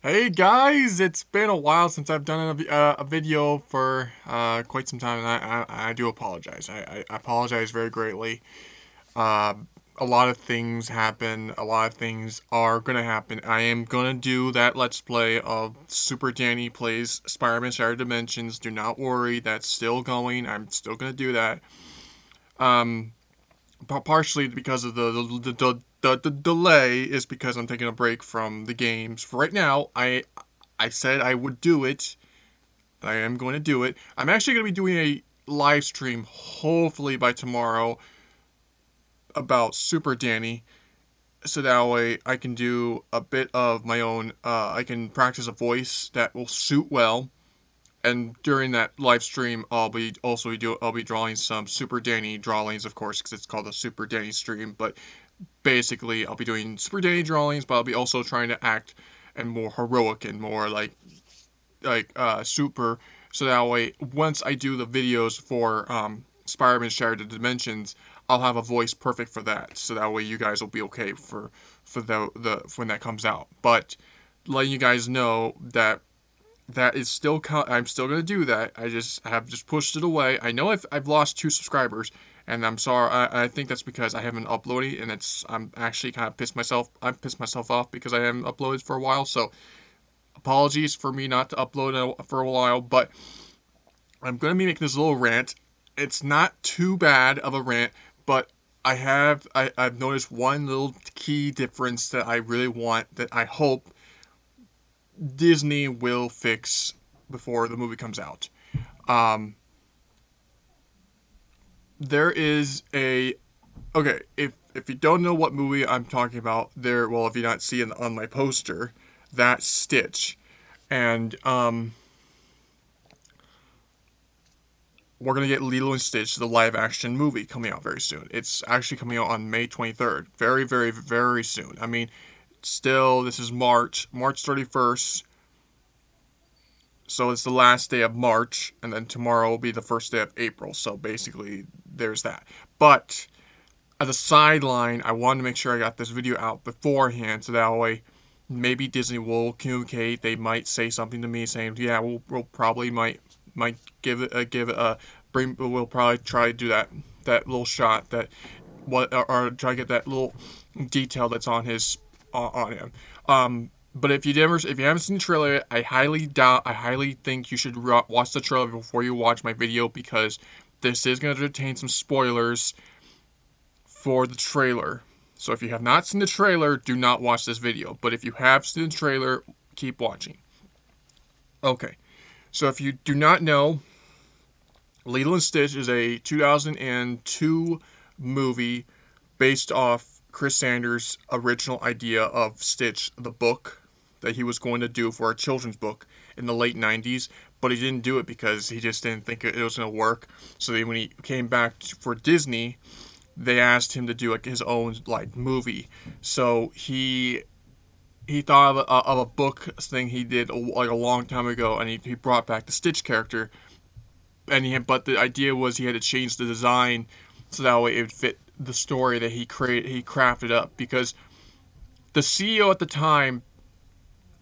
Hey guys, it's been a while since I've done a video for quite some time, and I do apologize. I apologize very greatly. Uh, a lot of things happen. A lot of things are gonna happen. I am gonna do that Let's Play of Super Danny Plays Spider-Man Shattered Dimensions. Do not worry, that's still going. I'm still gonna do that. Um, Partially because of the delay is because I'm taking a break from the games. For right now, I said I would do it. I am going to do it. I'm actually going to be doing a live stream, hopefully by tomorrow, about Super Danny, so that way I can do a bit of my own. I can practice a voice that will suit well. And during that live stream, I'll be drawing some Super Danny drawings, of course, because it's called a Super Danny stream. But basically, I'll be doing Super Danny drawings, but I'll be also trying to act and more heroic and more super, so that way once I do the videos for Spider-Man Shattered Dimensions, I'll have a voice perfect for that, so that way you guys will be okay for the for when that comes out. But letting you guys know that that is still I'm still gonna do that. I have just pushed it away. I know I've lost 2 subscribers, and I'm sorry. I think that's because I haven't uploaded, and I'm actually kind of pissed myself off because I haven't uploaded for a while. So apologies for me not to upload for a while, but I'm going to be making this little rant. It's not too bad of a rant, but I've noticed one little key difference that I really want, that I hope Disney will fix before the movie comes out. Um, there is a okay. If you don't know what movie I'm talking about, if you not see it on my poster, that's Stitch, and we're gonna get Lilo and Stitch, the live action movie, coming out very soon. It's actually coming out on May 23rd. Very, very, very soon. I mean, still, this is March 31st. So it's the last day of March, and then tomorrow will be the first day of April. So basically, there's that. But as a sideline, I wanted to make sure I got this video out beforehand, so that way maybe Disney will communicate. They might say something to me saying, "Yeah, we'll probably might give it a bring. We'll probably try to do that little shot that or try to get that little detail that's on his on him." But if you haven't seen the trailer yet, I highly think you should watch the trailer before you watch my video, because this is going to contain some spoilers for the trailer. So if you have not seen the trailer, do not watch this video. But if you have seen the trailer, keep watching. Okay. So if you do not know, Lilo and Stitch is a 2002 movie based off Chris Sanders' original idea of Stitch, the book that he was going to do for a children's book in the late 90s, but he didn't do it because he just didn't think it was going to work. So then when he came back for Disney, they asked him to do like his own like movie. So he thought of a book thing he did like a long time ago, and he brought back the Stitch character. But the idea was he had to change the design so that way it would fit the story that he crafted up, because the CEO at the time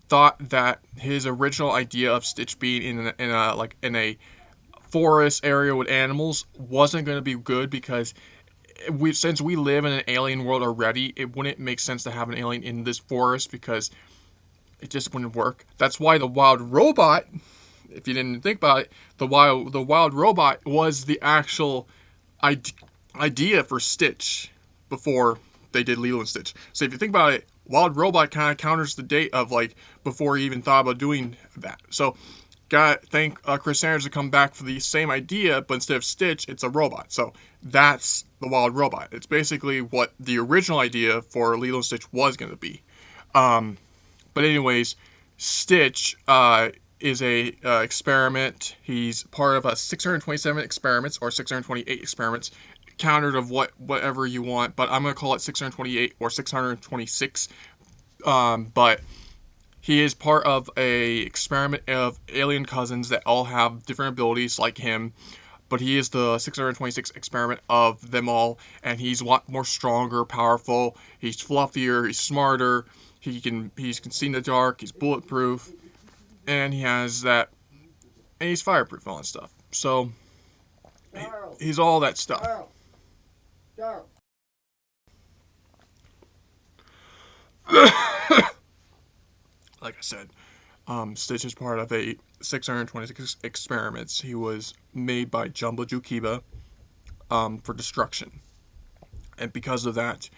thought that his original idea of Stitch being in a forest area with animals wasn't going to be good, because since we live in an alien world already, it wouldn't make sense to have an alien in this forest, because it just wouldn't work. That's why the wild robot, if you didn't think about it, the wild robot was the actual idea for Stitch before they did Lilo and Stitch. So if you think about it, Wild Robot kind of counters the date of like before he even thought about doing that. So got to thank Chris Sanders to come back for the same idea, but instead of Stitch, it's a robot. So that's the Wild Robot. It's basically what the original idea for Lilo and Stitch was going to be. Um, but anyways, Stitch is a experiment. He's part of a 627 experiments or 628 experiments, counted of whatever you want, but I'm gonna call it 628 or 626. But he is part of a experiment of alien cousins that all have different abilities like him, but he is the 626 experiment of them all, and he's a lot more stronger, powerful. He's fluffier, he's smarter. he can see in the dark. He's bulletproof, and he has that, and he's fireproof and all that stuff. So he's all that stuff. Like I said, Stitch is part of a 626 experiments. He was made by Jumbo Jukiba for destruction, and because of that,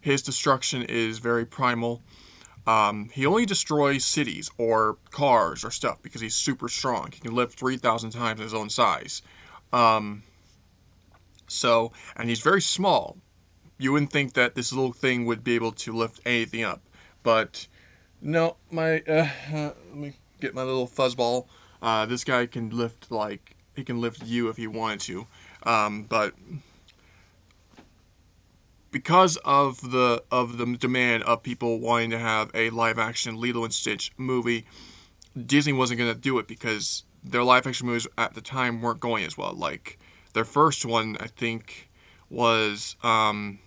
his destruction is very primal. He only destroys cities or cars or stuff because he's super strong. He can lift 3,000 times his own size. Um, and he's very small. You wouldn't think that this little thing would be able to lift anything up, but no. Let me get my little fuzzball. This guy can lift like he can lift you if he wanted to, but because of the demand of people wanting to have a live action Lilo and Stitch movie, Disney wasn't gonna do it because their live action movies at the time weren't going as well. Like their first one, I think, was Dumbo,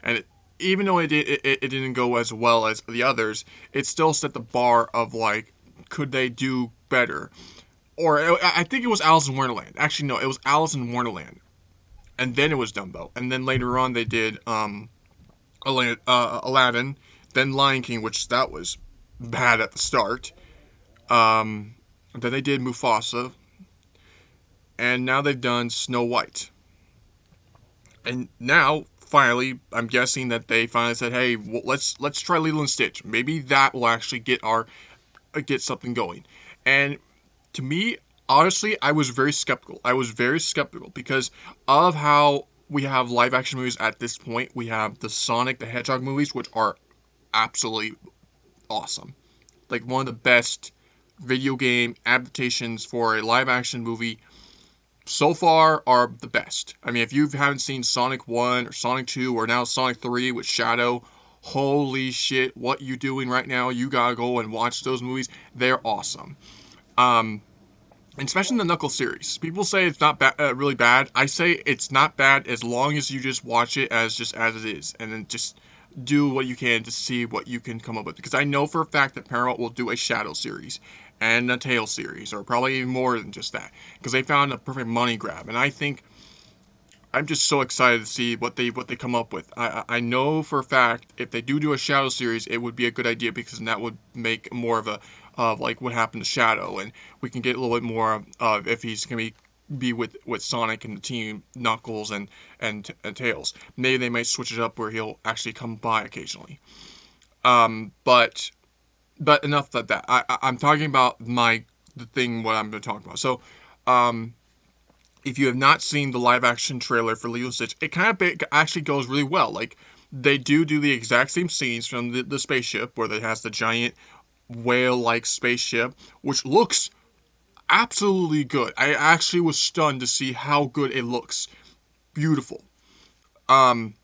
and even though it didn't go as well as the others, it still set the bar of like, could they do better? Or I think it was Alice in Wonderland. Actually, no, it was Alice in Wonderland, and then it was Dumbo, and then later on they did Aladdin, then Lion King, which that was bad at the start. Um, then they did Mufasa, and now they've done Snow White. And now, finally, I'm guessing that they finally said, "Hey, well, let's try Lilo and Stitch. Maybe that will actually get something going." And to me, honestly, I was very skeptical. I was very skeptical because of how we have live action movies at this point. We have the Sonic the Hedgehog movies, which are absolutely awesome. Like one of the best video game adaptations for a live action movie so far are the best. I mean, if you haven't seen Sonic 1 or Sonic 2 or now Sonic 3 with Shadow, holy shit, what you doing right now? You gotta go and watch those movies. They're awesome. Um, and especially the Knuckles series. People say it's not really bad. I say it's not bad as long as you just watch it as it is, and then just do what you can to see what you can come up with. Because I know for a fact that Paramount will do a Shadow series and a Tail series, or probably even more than just that, because they found a perfect money grab. And I think I'm just so excited to see what they come up with. I know for a fact if they do a Shadow series, it would be a good idea because that would make more of a of like what happened to Shadow, and we can get a little bit more of if he's gonna be with Sonic and the team, Knuckles and Tails. Maybe they might switch it up where he'll actually come by occasionally. But enough of that. I'm talking about the thing what I'm going to talk about. So, um, if you have not seen the live action trailer for Lilo and Stitch, it kind of actually goes really well. Like they do the exact same scenes from the spaceship where it has the giant whale-like spaceship, which looks absolutely good. I actually was stunned to see how good it looks. Beautiful. Um,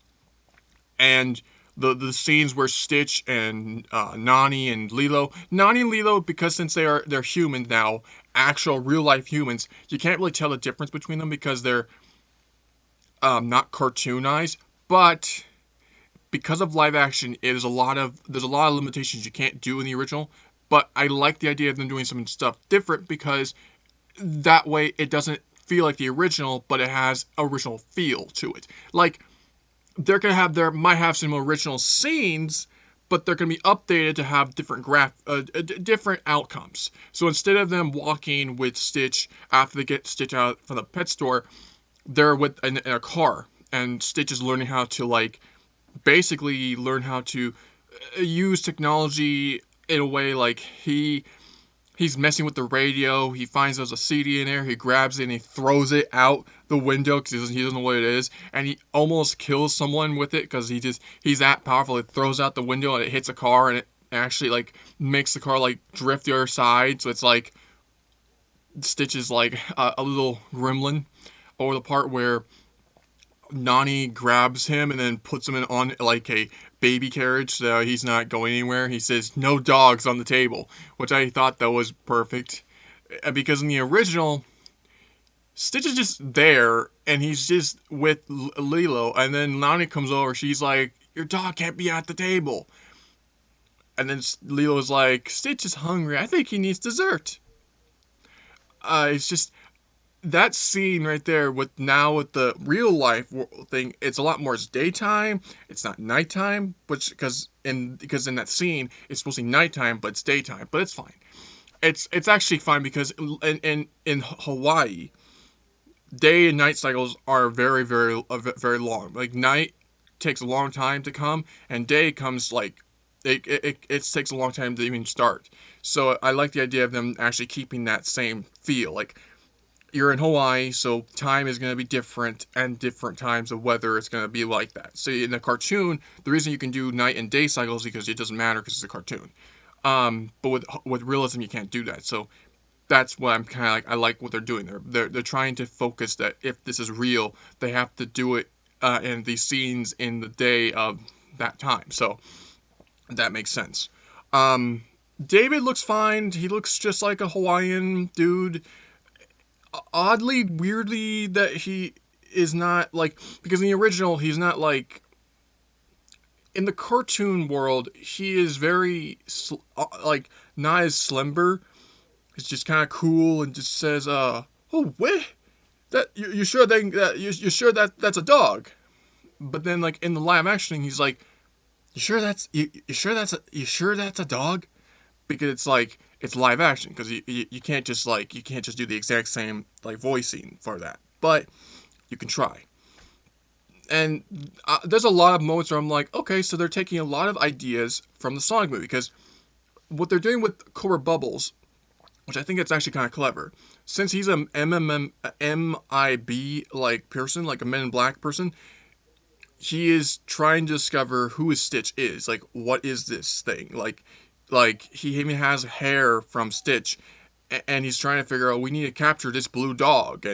and the scenes where Stitch and Nani and Lilo, because since they're humans now, actual real life humans, you can't really tell the difference between them because they're not cartoonized. But because of live action, there's a lot of limitations you can't do in the original. But I like the idea of them doing some stuff different because that way it doesn't feel like the original, but it has original feel to it. Like might have some original scenes, but they're going to be updated to have different outcomes. So instead of them walking with Stitch after they get Stitch out from the pet store, they're in a car, and Stitch is learning how to basically learn how to use technology in a way like he's messing with the radio. He finds there's a CD in there. He grabs it and he throws it out the window because he doesn't know what it is. And he almost kills someone with it because he's that powerful. It throws out the window and it hits a car and it actually makes the car drift the other side. So it's like Stitch is like a little gremlin. Or the part where Nani grabs him and then puts him on like a baby carriage so he's not going anywhere. He says, "No dogs on the table," which I thought that was perfect. Because in the original, Stitch is just there and he's just with Lilo, and then Nani comes over. She's like, "Your dog can't be at the table." And then Lilo's like, Stitch is hungry. I think he needs dessert. It's just that scene right there with the real life thing. It's a lot more. It's daytime. It's not nighttime, which because in that scene it's supposed to be nighttime, but it's daytime. But it's fine. It's actually fine because in Hawaii, day and night cycles are very long. Like night takes a long time to come, and day comes like it takes a long time to even start. So I like the idea of them actually keeping that same feel. Like you're in Hawaii, so time is going to be different, and different times of weather it's going to be like that. So in the cartoon, the reason you can do night and day cycles is because it doesn't matter because it's a cartoon. But with realism, you can't do that. So that's what I'm kind of like. I like what they're doing. They're trying to focus that if this is real, they have to do it in these scenes in the day of that time. So that makes sense. Um, David looks fine. He looks just like a Hawaiian dude. Oddly, weirdly, that he is not like, because in the original he's not like, in the cartoon world he is very like not as Slimber. It's just kind of cool and just says, oh, wait, that you sure you sure that that's a dog? But then like in the live action, he's like, you sure that's a dog? Because it's like it's live action because you can't just do the exact same like voicing for that, but you can try. And there's a lot of moments where I'm like, okay, so they're taking a lot of ideas from the Sonic movie because what they're doing with Cobra Bubbles, which I think it's actually kind of clever. Since he's a MIB like person, like a Men in Black person, he is trying to discover who his Stitch is. Like, what is this thing? Like he even has hair from Stitch, and he's trying to figure out we need to capture this blue dog,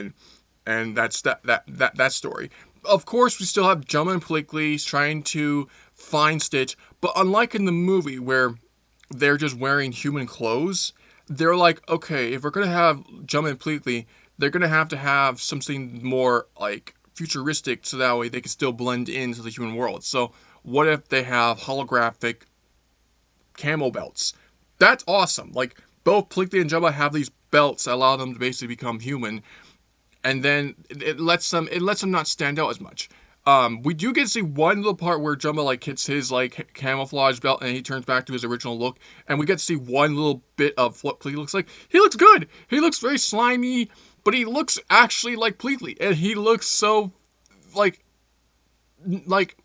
and that's that story. Of course, we still have Jumma and Pleakley trying to find Stitch, but unlike in the movie where they're just wearing human clothes, they're like, okay, if we're gonna have Jumma and Pleakley, they're gonna have to have something more like futuristic, so that way they can still blend into the human world. So what if they have holographic camo belts? That's awesome. Like both Pleakley and Jumma have these belts that allow them to basically become human, and then it lets them not stand out as much. We do get to see one little part where Jumba like hits his like camouflage belt and he turns back to his original look, and we get to see one little bit of what Pleakley looks like. He looks good. He looks very slimy, but he looks actually like Pleakley, and he looks so like like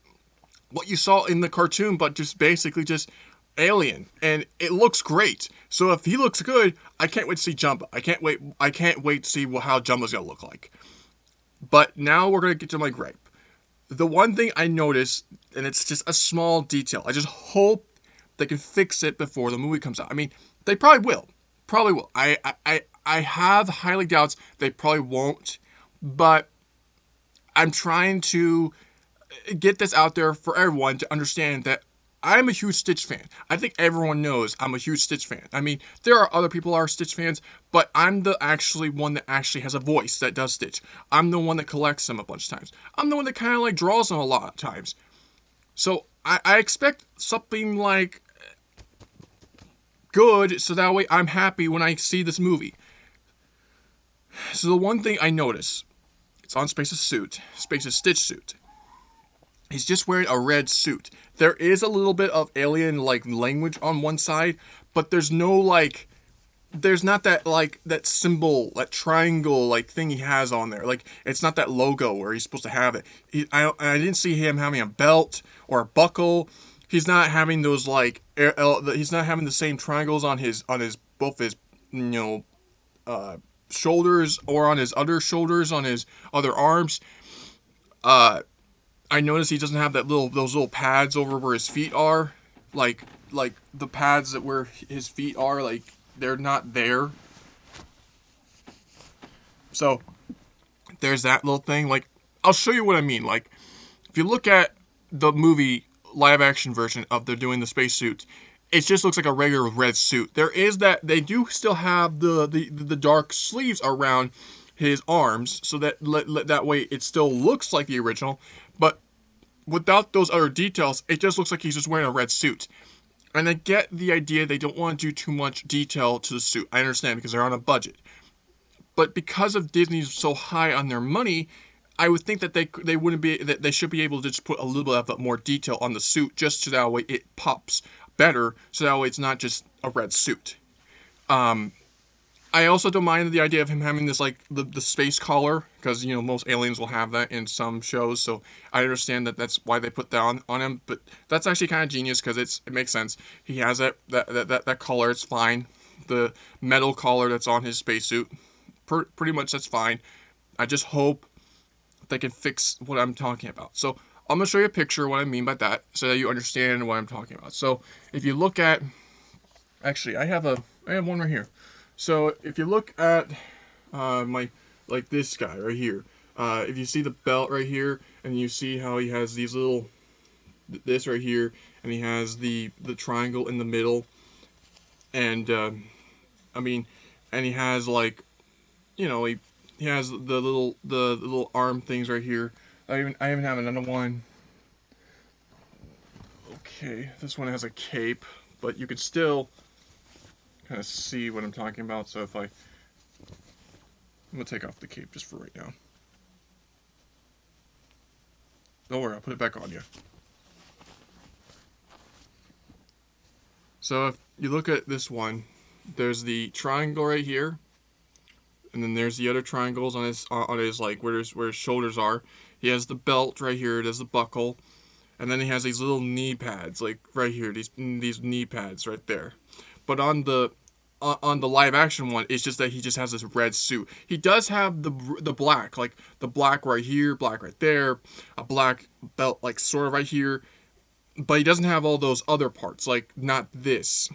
what you saw in the cartoon, but just basically just alien, and it looks great. So if he looks good, I can't wait to see Jumba. I can't wait. I can't wait to see how Jumba's gonna look like. But now we're gonna get to my gripe. The one thing I noticed, and it's just a small detail, I just hope they can fix it before the movie comes out. I mean, they probably will. Probably will. I have highly doubts they probably won't, but I'm trying to get this out there for everyone to understand that I'm a huge Stitch fan. I think everyone knows I'm a huge Stitch fan. I mean, there are other people who are Stitch fans, but I'm the actually one that actually has a voice that does Stitch. I'm the one that collects them a bunch of times. I'm the one that kind of like draws them a lot of times. So I expect something like good, so that way I'm happy when I see this movie. So the one thing I notice, it's on Space's suit, Space's Stitch suit. He's just wearing a red suit. There is a little bit of alien like language on one side, but there's no like there's not that like that symbol, that triangle like thing he has on there. Like it's not that logo where he's supposed to have it. I didn't see him having a belt or a buckle. He's not having those like he's not having the same triangles on his both his shoulders or on his other shoulders on his other arms. Uh, I noticed he doesn't have those little pads over where his feet are, like the pads that where his feet are, like they're not there. So there's that little thing. Like I'll show you what I mean. Like if you look at the movie live action version of they're doing the spacesuit, it just looks like a regular red suit. There is that they do still have the dark sleeves around his arms, so that that way it still looks like the original, but without those other details, it just looks like he's just wearing a red suit. And I get the idea they don't want to do too much detail to the suit. I understand because they're on a budget. But because of Disney's so high on their money, I would think that they wouldn't be that they should be able to just put a little bit of more detail on the suit just so that way it pops better, so that way it's not just a red suit. Um, I also don't mind the idea of him having this like the space collar because most aliens will have that in some shows, so I understand that that's why they put that on him. But that's actually kind of genius because it makes sense. He has that collar, it's fine. The metal collar that's on his spacesuit, pretty much that's fine. I just hope they can fix what I'm talking about. So I'm gonna show you a picture of what I mean by that, so that you understand what I'm talking about. So if you look at, actually, I have one right here. So if you look at my like this guy right here, if you see the belt right here, and you see how he has these little this right here, and he has the triangle in the middle, and I mean, and he has like he has the little arm things right here. I even have another one. Okay, this one has a cape, but you can still kind of see what I'm talking about. So I'm gonna take off the cape just for right now. Don't worry, I'll put it back on you. So if you look at this one, there's the triangle right here, and then there's the other triangles on his like where his shoulders are. He has the belt right here. There's the buckle, and then he has these little knee pads like right here. These knee pads right there. But on the live action one, it's just that he just has this red suit. He does have the black, like the black right here, black right there, a black belt like sort of right here, but he doesn't have all those other parts, like not this.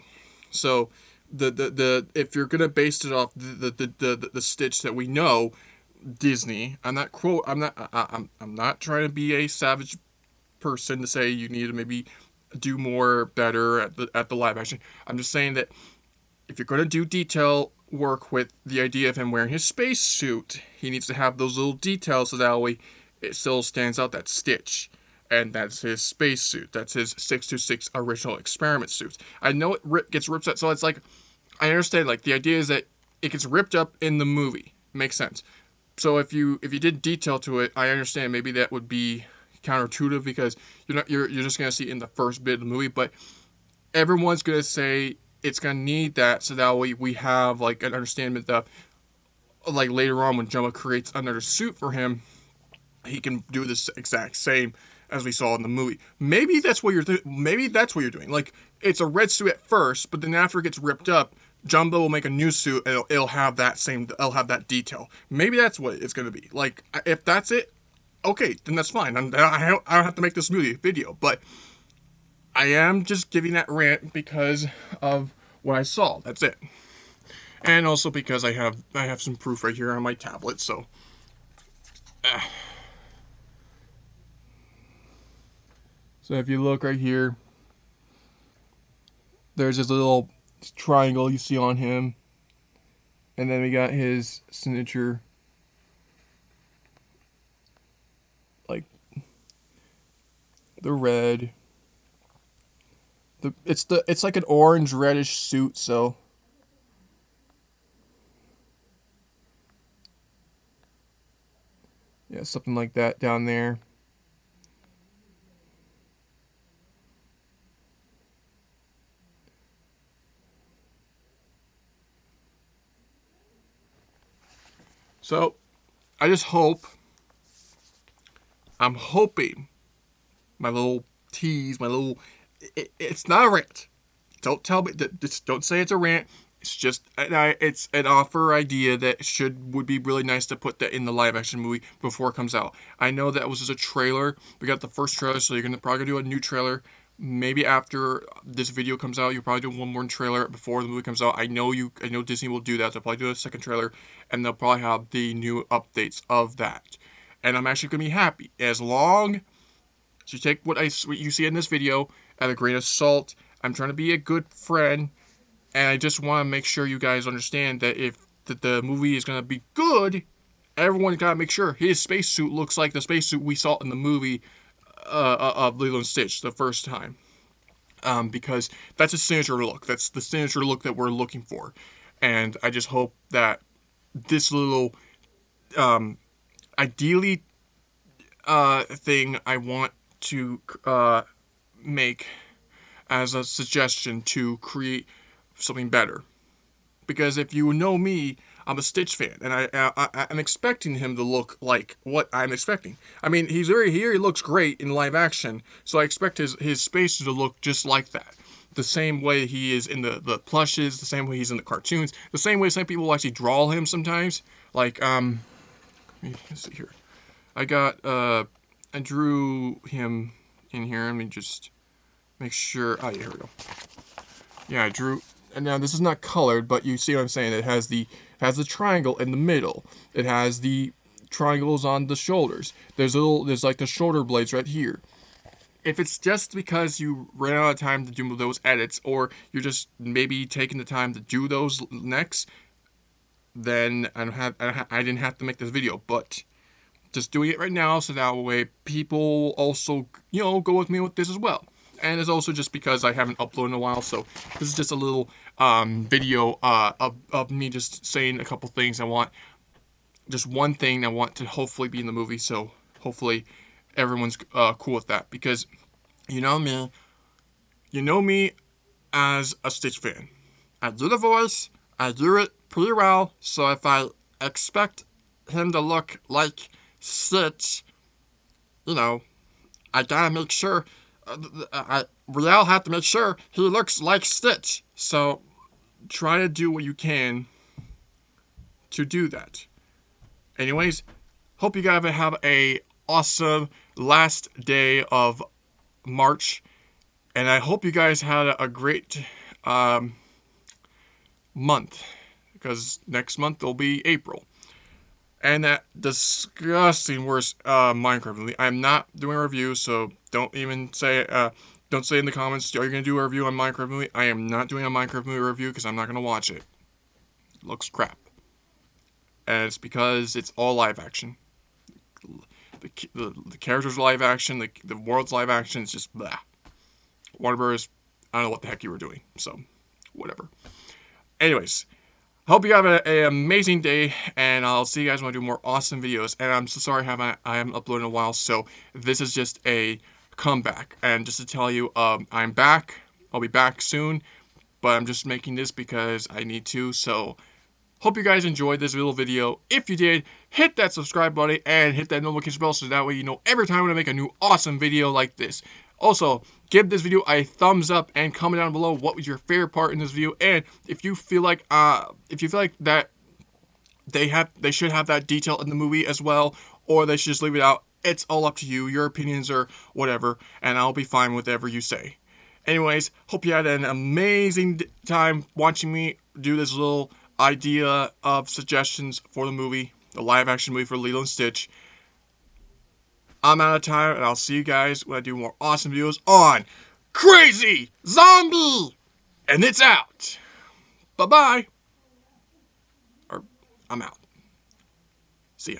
So the if you're gonna base it off the Stitch that we know, Disney. I'm not trying to be a savage person to say you need to maybe do more better at the live action. I'm just saying that if you're going to do detail work with the idea of him wearing his space suit, he needs to have those little details so that way it still stands out that Stitch. And that's his space suit. That's his 626 original experiment suit. I know it gets ripped up, so it's like, I understand, like, the idea is that it gets ripped up in the movie. Makes sense. So if you did detail to it, I understand maybe that would be counterintuitive because you're just gonna see it in the first bit of the movie, but everyone's gonna say it's gonna need that so that way we have like an understanding that like later on when Jumbo creates another suit for him, he can do this exact same as we saw in the movie. Maybe that's what you're doing. Like it's a red suit at first, but then after it gets ripped up, Jumbo will make a new suit and it'll have that detail. Maybe that's what it's gonna be. Like if that's it, okay, then that's fine. I don't have to make this movie video, but I am just giving that rant because of what I saw. That's it. And also because I have some proof right here on my tablet. So if you look right here, there's this little triangle you see on him, and then we got his signature, like the red. It's like an orange reddish suit, so yeah, something like that down there. So I just hope, I'm hoping my little tease, it's not a rant. Don't tell me that. Just don't say it's a rant. It's just it's an offer idea that would be really nice to put that in the live action movie before it comes out. I know that was just a trailer. We got the first trailer, so you're gonna probably do a new trailer. Maybe after this video comes out, you'll probably do one more trailer before the movie comes out. I know Disney will do that. They'll probably do a second trailer, and they'll probably have the new updates of that. And I'm actually gonna be happy as long as you take what you see in this video at a grain of salt. I'm trying to be a good friend, and I just want to make sure you guys understand that if the movie is going to be good, everyone's got to make sure his spacesuit looks like the spacesuit we saw in the movie of Lilo and Stitch the first time. because that's a signature look. That's the signature look that we're looking for. And I just hope that this little, ideally, thing I want to make as a suggestion to create something better. Because if you know me, I'm a Stitch fan, and I'm expecting him to look like what I'm expecting. I mean, he looks great in live action, so I expect his spaces to look just like that. The same way he is in the plushes, the same way he's in the cartoons, the same way some people actually draw him sometimes. Like, let's see here. I drew him in here. Let me just make sure. Oh, yeah, here we go. Yeah, I drew. And now this is not colored, but you see what I'm saying. It has the triangle in the middle. It has the triangles on the shoulders. There's like the shoulder blades right here. If it's just because you ran out of time to do those edits, or you're just maybe taking the time to do those next, then I didn't have to make this video. But just doing it right now, so that way people also, go with me with this as well. And it's also just because I haven't uploaded in a while, so this is just a little video of me just saying a couple things I want. Just one thing I want to hopefully be in the movie, so hopefully everyone's cool with that. Because you know me as a Stitch fan. I do the voice, I do it pretty well, so if I expect him to look like Stitch, I gotta make sure, we all have to make sure he looks like Stitch. So try to do what you can to do that. Anyways, hope you guys have a awesome last day of March, and I hope you guys had a great month, because next month will be April. And that disgusting worst Minecraft movie. I'm not doing a review, so don't even say don't say in the comments, are you going to do a review on Minecraft movie? I am not doing a Minecraft movie review because I'm not going to watch it. It looks crap. And it's because it's all live action. The characters are live action, the world's live action, it's just blah. Warner Bros., I don't know what the heck you were doing, so whatever. Anyways, hope you have an amazing day, and I'll see you guys when I do more awesome videos. And I'm so sorry I haven't uploaded in a while, so this is just a comeback. And just to tell you, I'm back. I'll be back soon, but I'm just making this because I need to. So hope you guys enjoyed this little video. If you did, hit that subscribe button and hit that notification bell so that way you know every time when I make a new awesome video like this. Also, give this video a thumbs up and comment down below what was your favorite part in this video, and if you feel like that they should have that detail in the movie as well, or they should just leave it out. It's all up to you, your opinions or whatever, and I'll be fine with whatever you say. Anyways, hope you had an amazing time watching me do this little idea of suggestions for the movie, the live action movie for Lilo and Stitch. I'm out of time, and I'll see you guys when I do more awesome videos on Crazy Zombie! And it's out! Bye-bye! Or, I'm out. See ya.